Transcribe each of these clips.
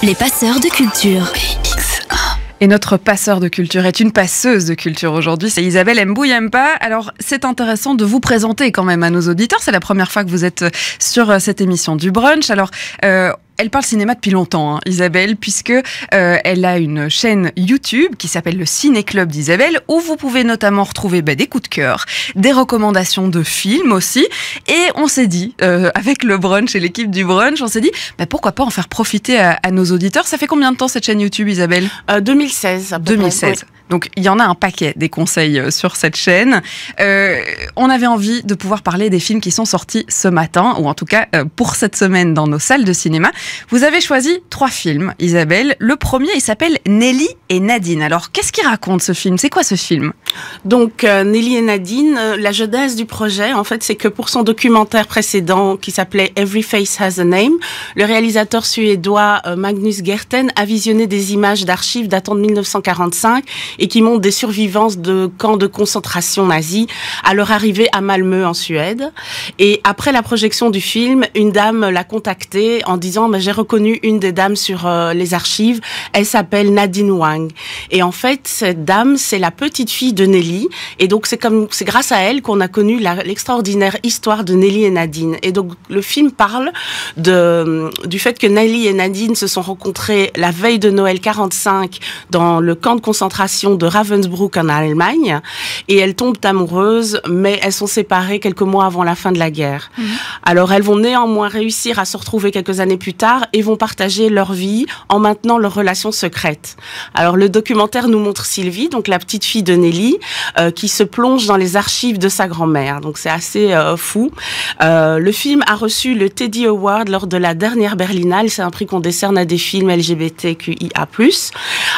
Les passeurs de culture. Et notre passeur de culture est une passeuse de culture aujourd'hui, c'est Isabelle Mbouyempa. Alors c'est intéressant de vous présenter quand même à nos auditeurs, c'est la première fois que vous êtes sur cette émission du brunch. Alors elle parle cinéma depuis longtemps, hein, Isabelle, puisque elle a une chaîne YouTube qui s'appelle le Ciné Club d'Isabelle, où vous pouvez notamment retrouver des coups de cœur, des recommandations de films aussi. Et on s'est dit, avec le brunch et l'équipe du brunch, on s'est dit, pourquoi pas en faire profiter à nos auditeurs. Ça fait combien de temps cette chaîne YouTube, Isabelle ? 2016. À peu 2016. près, oui. Donc il y en a un paquet des conseils sur cette chaîne. On avait envie de pouvoir parler des films qui sont sortis ce matin, ou en tout cas pour cette semaine dans nos salles de cinéma. Vous avez choisi 3 films, Isabelle. Le premier, il s'appelle Nelly et Nadine. Alors qu'est-ce qu'il raconte ce film ? C'est quoi ce film ? Donc Nelly et Nadine, la genèse du projet, en fait, c'est que pour son documentaire précédent qui s'appelait Every Face Has a Name, le réalisateur suédois Magnus Gerten a visionné des images d'archives datant de 1945 et qui montrent des survivances de camps de concentration nazis à leur arrivée à Malmö en Suède. Et après la projection du film, une dame l'a contacté en disant j'ai reconnu une des dames sur les archives, elle s'appelle Nadine Wang. Et en fait, cette dame, c'est la petite fille de Nelly, et donc c'est grâce à elle qu'on a connu l'extraordinaire histoire de Nelly et Nadine. Et donc le film parle du fait que Nelly et Nadine se sont rencontrées la veille de Noël 45 dans le camp de concentration de Ravensbrück en Allemagne, et elles tombent amoureuses, mais elles sont séparées quelques mois avant la fin de la guerre. Alors elles vont néanmoins réussir à se retrouver quelques années plus tard et vont partager leur vie en maintenant leur relation secrète. Alors le documentaire nous montre Sylvie, donc la petite fille de Nelly, qui se plonge dans les archives de sa grand-mère. Donc c'est assez fou. Le film a reçu le Teddy Award lors de la dernière Berlinale. C'est un prix qu'on décerne à des films LGBTQIA+.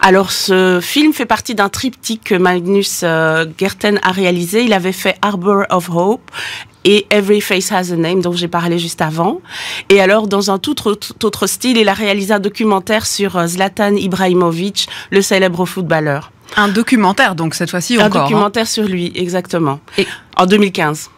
Alors ce film fait partie d'un triptyque que Magnus Gerten a réalisé. Il avait fait Harbor of Hope et Every Face Has a Name, dont j'ai parlé juste avant. Et alors, dans un tout autre style, il a réalisé un documentaire sur Zlatan Ibrahimovic, le célèbre footballeur. Un documentaire, donc cette fois-ci encore. Un documentaire sur lui, exactement. Et en 2015.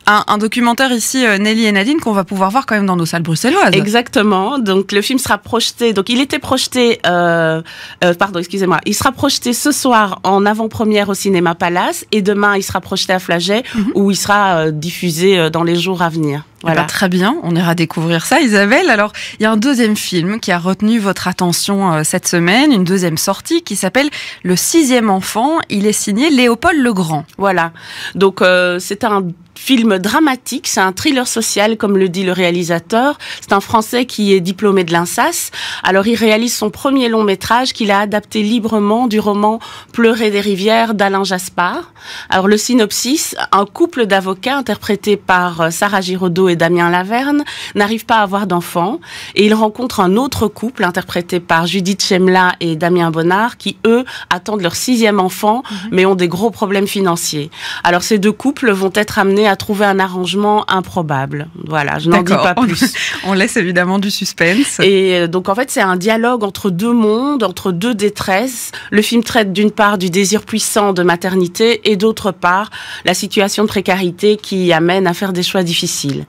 Un documentaire ici, Nelly et Nadine, qu'on va pouvoir voir quand même dans nos salles bruxelloises. Exactement. Donc le film sera projeté. Donc il était projeté. Il sera projeté ce soir en avant-première au Cinéma Palace, et demain il sera projeté à Flagey, où il sera diffusé dans les jours à venir. Voilà. Très bien, on ira découvrir ça, Isabelle. Alors, il y a un deuxième film qui a retenu votre attention cette semaine, une deuxième sortie qui s'appelle Le 6e enfant. Il est signé Léopold Legrand. Voilà. Donc, c'est un film dramatique, c'est un thriller social, comme le dit le réalisateur. C'est un Français qui est diplômé de l'INSAS. Alors, il réalise son premier long métrage qu'il a adapté librement du roman Pleurer des rivières d'Alain Jaspard. Alors, le synopsis, un couple d'avocats interprété par Sarah Giraudot et Damien Laverne n'arrive pas à avoir d'enfants, et il rencontre un autre couple interprété par Judith Chemla et Damien Bonnard qui, eux, attendent leur 6e enfant, mais ont des gros problèmes financiers. Alors, ces deux couples vont être amenés à trouver un arrangement improbable. Voilà, je n'en dis pas plus. On laisse évidemment du suspense. Et donc, en fait, c'est un dialogue entre deux mondes, entre deux détresses. Le film traite d'une part du désir puissant de maternité et d'autre part la situation de précarité qui amène à faire des choix difficiles.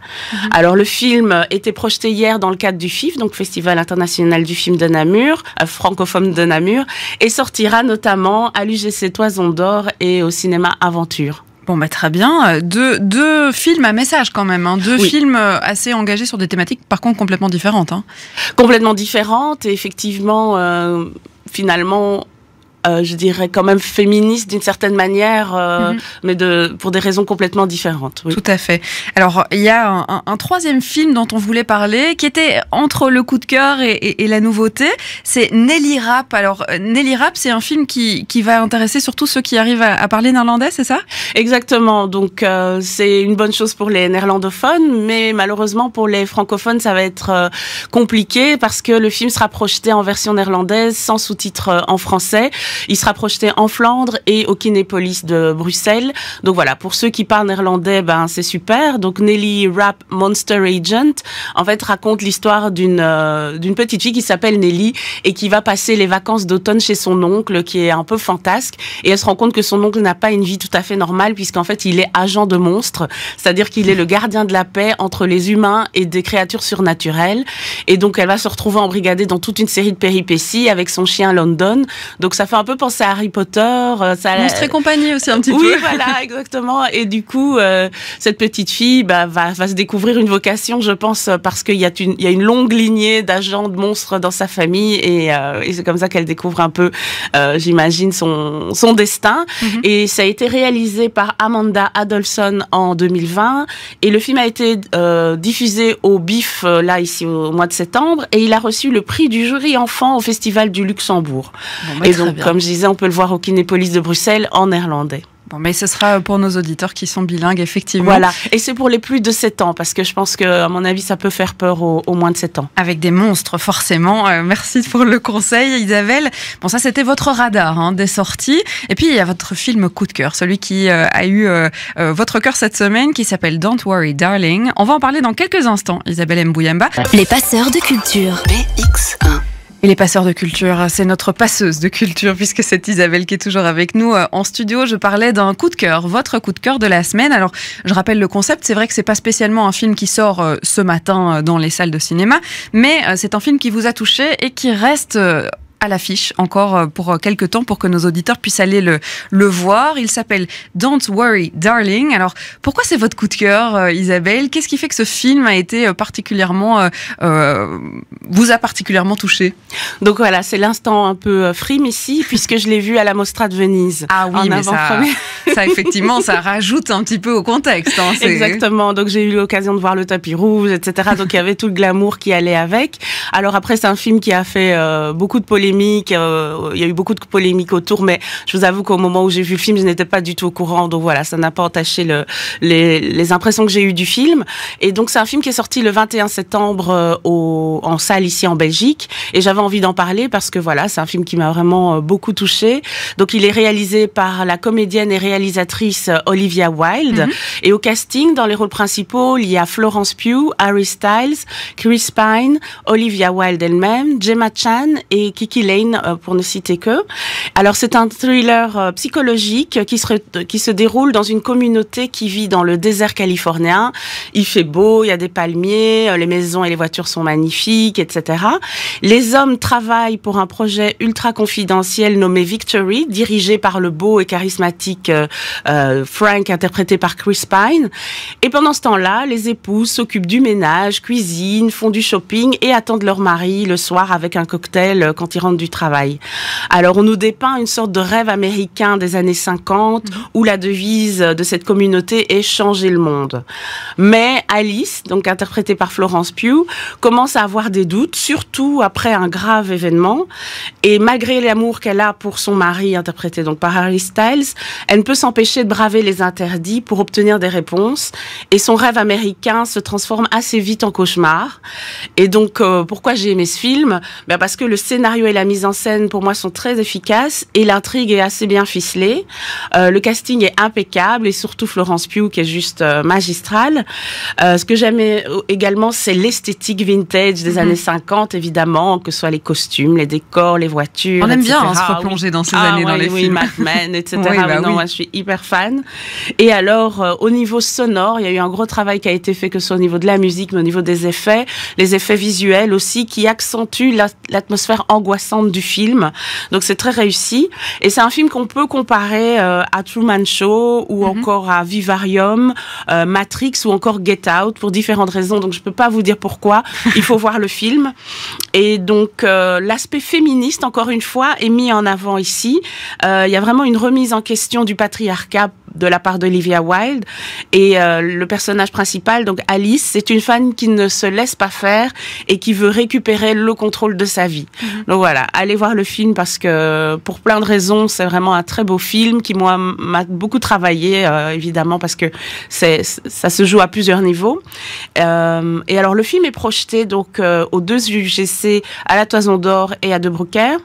Alors, le film était projeté hier dans le cadre du FIF, donc Festival international du film de Namur, francophone de Namur, et sortira notamment à l'UGC Toison d'Or et au cinéma Aventure. Bon, très bien. Deux films à message quand même. Deux films assez engagés sur des thématiques, par contre, complètement différentes. Complètement différentes, et effectivement, finalement, je dirais quand même féministe d'une certaine manière, mais pour des raisons complètement différentes. Oui. Tout à fait. Alors, il y a un troisième film dont on voulait parler, qui était entre le coup de cœur et la nouveauté, c'est Nelly Rap. Alors, Nelly Rap, c'est un film qui va intéresser surtout ceux qui arrivent à parler néerlandais, c'est ça ? Exactement. Donc, c'est une bonne chose pour les néerlandophones, mais malheureusement pour les francophones, ça va être compliqué parce que le film sera projeté en version néerlandaise sans sous-titres en français. Il sera projeté en Flandre et au Kinépolis de Bruxelles. Donc voilà, pour ceux qui parlent néerlandais, ben c'est super. Donc Nelly Rap Monster Agent, en fait, raconte l'histoire d'une petite fille qui s'appelle Nelly et qui va passer les vacances d'automne chez son oncle, qui est un peu fantasque. Et elle se rend compte que son oncle n'a pas une vie tout à fait normale, puisqu'en fait, il est agent de monstres. C'est-à-dire qu'il est le gardien de la paix entre les humains et des créatures surnaturelles. Et donc, elle va se retrouver embrigadée dans toute une série de péripéties avec son chien London. Donc, ça fait un peu penser à Harry Potter. Monstre et compagnie aussi, un petit peu. Oui, voilà, exactement. Et du coup, cette petite fille va se découvrir une vocation, je pense, parce qu'il y a une longue lignée d'agents de monstres dans sa famille. Et c'est comme ça qu'elle découvre un peu, j'imagine, son destin. Et ça a été réalisé par Amanda Adolphson en 2020. Et le film a été diffusé au BIF, là, ici, au mois de septembre. Et il a reçu le prix du jury enfant au Festival du Luxembourg. Bon, et donc, comme je disais, on peut le voir au Kinépolis de Bruxelles en néerlandais. Bon, mais ce sera pour nos auditeurs qui sont bilingues, effectivement. Voilà. Et c'est pour les plus de 7 ans, parce que je pense que, à mon avis, ça peut faire peur aux moins de 7 ans. Avec des monstres, forcément. Merci pour le conseil, Isabelle. Bon, ça, c'était votre radar des sorties. Et puis, il y a votre film coup de cœur, celui qui a eu votre cœur cette semaine, qui s'appelle Don't Worry, Darling. On va en parler dans quelques instants, Isabelle Mbouyamba. Les passeurs de culture. BX1. Et les passeurs de culture, c'est notre passeuse de culture, puisque c'est Isabelle qui est toujours avec nous en studio. Je parlais d'un coup de cœur, votre coup de cœur de la semaine. Alors, je rappelle le concept, c'est vrai que c'est pas spécialement un film qui sort ce matin dans les salles de cinéma, mais c'est un film qui vous a touché et qui reste à l'affiche encore pour quelques temps pour que nos auditeurs puissent aller le voir. Il s'appelle Don't Worry, Darling. Alors, pourquoi c'est votre coup de cœur, Isabelle? Qu'est-ce qui fait que ce film a été particulièrement vous a particulièrement touché? Donc voilà, c'est l'instant un peu frime ici, puisque je l'ai vu à la Mostra de Venise. Ah oui, mais ça effectivement, ça rajoute un petit peu au contexte. Exactement. Donc j'ai eu l'occasion de voir le tapis rouge, etc. Donc il y avait tout le glamour qui allait avec. Alors après, c'est un film qui a fait beaucoup de polémiques. Il y a eu beaucoup de polémiques autour, mais je vous avoue qu'au moment où j'ai vu le film, je n'étais pas du tout au courant. Donc voilà, ça n'a pas entaché les impressions que j'ai eues du film. Et donc c'est un film qui est sorti le 21 septembre en salle ici en Belgique. Et j'avais envie d'en parler parce que voilà, c'est un film qui m'a vraiment beaucoup touchée. Donc il est réalisé par la comédienne et réalisatrice Olivia Wilde. Et au casting, dans les rôles principaux, il y a Florence Pugh, Harry Styles, Chris Pine, Olivia Wilde elle-même, Gemma Chan et Kiki Lane, pour ne citer que. Alors c'est un thriller psychologique qui se déroule dans une communauté qui vit dans le désert californien. Il fait beau, il y a des palmiers, les maisons et les voitures sont magnifiques, etc. Les hommes travaillent pour un projet ultra confidentiel nommé Victory, dirigé par le beau et charismatique Frank, interprété par Chris Pine. Et pendant ce temps-là, les épouses s'occupent du ménage, cuisinent, font du shopping et attendent leur mari le soir avec un cocktail quand ils rentrent du travail. Alors, on nous dépeint une sorte de rêve américain des années 50 où la devise de cette communauté est changer le monde. Mais Alice, donc interprétée par Florence Pugh, commence à avoir des doutes, surtout après un grave événement. Et malgré l'amour qu'elle a pour son mari, interprété donc par Harry Styles, elle ne peut s'empêcher de braver les interdits pour obtenir des réponses. Et son rêve américain se transforme assez vite en cauchemar. Et donc, pourquoi j'ai aimé ce film? Parce que le scénario et la mise en scène, pour moi, sont très efficaces et l'intrigue est assez bien ficelée. Le casting est impeccable et surtout Florence Pugh qui est juste magistrale. Ce que j'aime également, c'est l'esthétique vintage des années 50, évidemment, que ce soit les costumes, les décors, les voitures, on aime etc. bien se replonger dans ces années dans les films. Mad Men, etc. Moi, je suis hyper fan. Et alors, au niveau sonore, il y a eu un gros travail qui a été fait, que ce soit au niveau de la musique, mais au niveau des effets, les effets visuels aussi, qui accentuent l'atmosphère angoissante du film. Donc, c'est très réussi. Et c'est un film qu'on peut comparer à Truman Show ou encore à Vivarium, Matrix ou encore Get Out pour différentes raisons. Donc, je peux pas vous dire pourquoi. Il faut voir le film. Et donc, l'aspect féministe, encore une fois, est mis en avant ici. Il y a vraiment une remise en question du patriarcat de la part d'Olivia Wilde. Et le personnage principal, donc Alice, c'est une femme qui ne se laisse pas faire et qui veut récupérer le contrôle de sa vie. Donc voilà, allez voir le film parce que pour plein de raisons, c'est vraiment un très beau film qui, moi, m'a beaucoup travaillé, évidemment, parce que ça se joue à plusieurs niveaux. Et alors, le film est projeté donc aux 2 UGC, à la Toison d'Or et à De Broecker.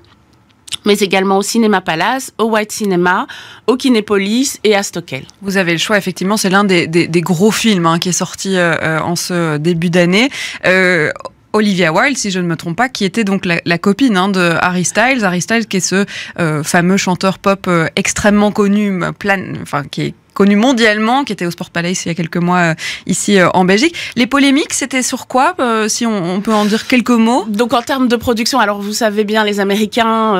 mais également au Cinéma Palace, au White Cinema, au Kinépolis et à Stockel. Vous avez le choix, effectivement, c'est l'un des gros films qui est sorti en ce début d'année. Olivia Wilde, si je ne me trompe pas, qui était donc la copine de Harry Styles. Harry Styles qui est ce fameux chanteur pop extrêmement connu, qui est connu mondialement, qui était au Sport Palace il y a quelques mois ici en Belgique. Les polémiques, c'était sur quoi, si on peut en dire quelques mots? Donc en termes de production, alors vous savez bien, les Américains,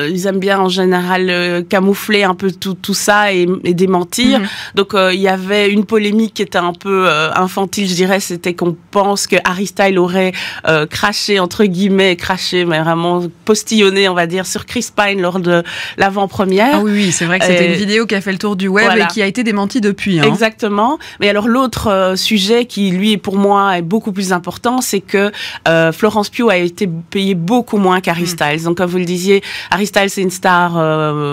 ils aiment bien en général camoufler un peu tout ça et démentir. Donc il y avait une polémique qui était un peu infantile, je dirais, c'était qu'on pense que Harry Styles aurait craché, entre guillemets, mais vraiment postillonné, on va dire, sur Chris Pine lors de l'avant-première. Ah oui, c'est vrai que c'était une vidéo qui a fait le tour du web et qui a été démenti depuis. Exactement. Mais alors l'autre sujet qui, lui, pour moi, est beaucoup plus important, c'est que Florence Pugh a été payée beaucoup moins qu'Harry Styles. Donc, comme vous le disiez, Harry Styles, c'est une star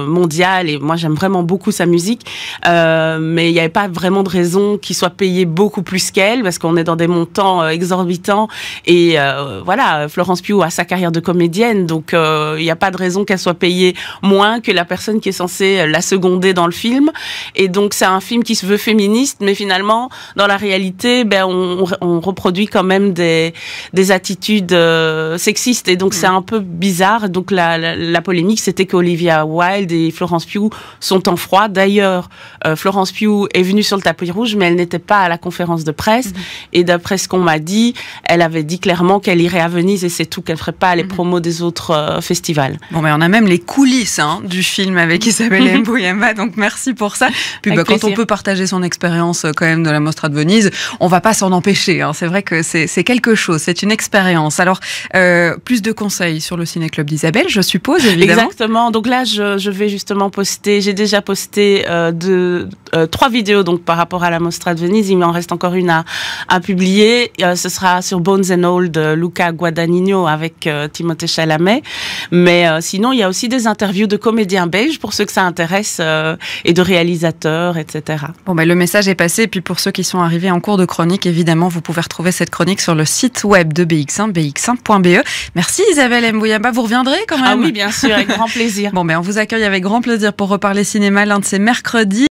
mondiale et moi, j'aime vraiment beaucoup sa musique. Mais il n'y avait pas vraiment de raison qu'il soit payé beaucoup plus qu'elle parce qu'on est dans des montants exorbitants. Et voilà, Florence Pugh a sa carrière de comédienne. Donc, il n'y a pas de raison qu'elle soit payée moins que la personne qui est censée la seconder dans le film. Et donc, c'est un film qui se veut féministe, mais finalement, dans la réalité, on reproduit quand même des attitudes sexistes. Et donc, c'est un peu bizarre. Donc, la polémique, c'était qu'Olivia Wilde et Florence Pugh sont en froid. D'ailleurs, Florence Pugh est venue sur le tapis rouge, mais elle n'était pas à la conférence de presse. Et d'après ce qu'on m'a dit, elle avait dit clairement qu'elle irait à Venise et c'est tout, qu'elle ferait pas les promos des autres festivals. Bon, mais on a même les coulisses du film avec Isabelle Mbuyamba, donc merci pour ça. Puis quand on peut partager son expérience quand même de la Mostra de Venise, on va pas s'en empêcher. C'est vrai que c'est quelque chose, c'est une expérience. Alors, plus de conseils sur le Ciné-Club d'Isabelle, je suppose, évidemment. Exactement. Donc là, je vais justement poster, j'ai déjà posté 3 vidéos donc par rapport à la Mostra de Venise. Il m'en reste encore une à publier. Ce sera sur Bones and All de Luca Guadagnino avec Timothée Chalamet. Mais sinon, il y a aussi des interviews de comédiens belges pour ceux que ça intéresse et de réalisateurs, etc. Bon, le message est passé. Et puis pour ceux qui sont arrivés en cours de chronique, évidemment, vous pouvez retrouver cette chronique sur le site web de BX1, bx1.be. Merci Isabelle Mbuyamba. Vous reviendrez quand même? Ah oui, bien sûr, avec grand plaisir. Bon, on vous accueille avec grand plaisir pour reparler cinéma l'un de ces mercredis.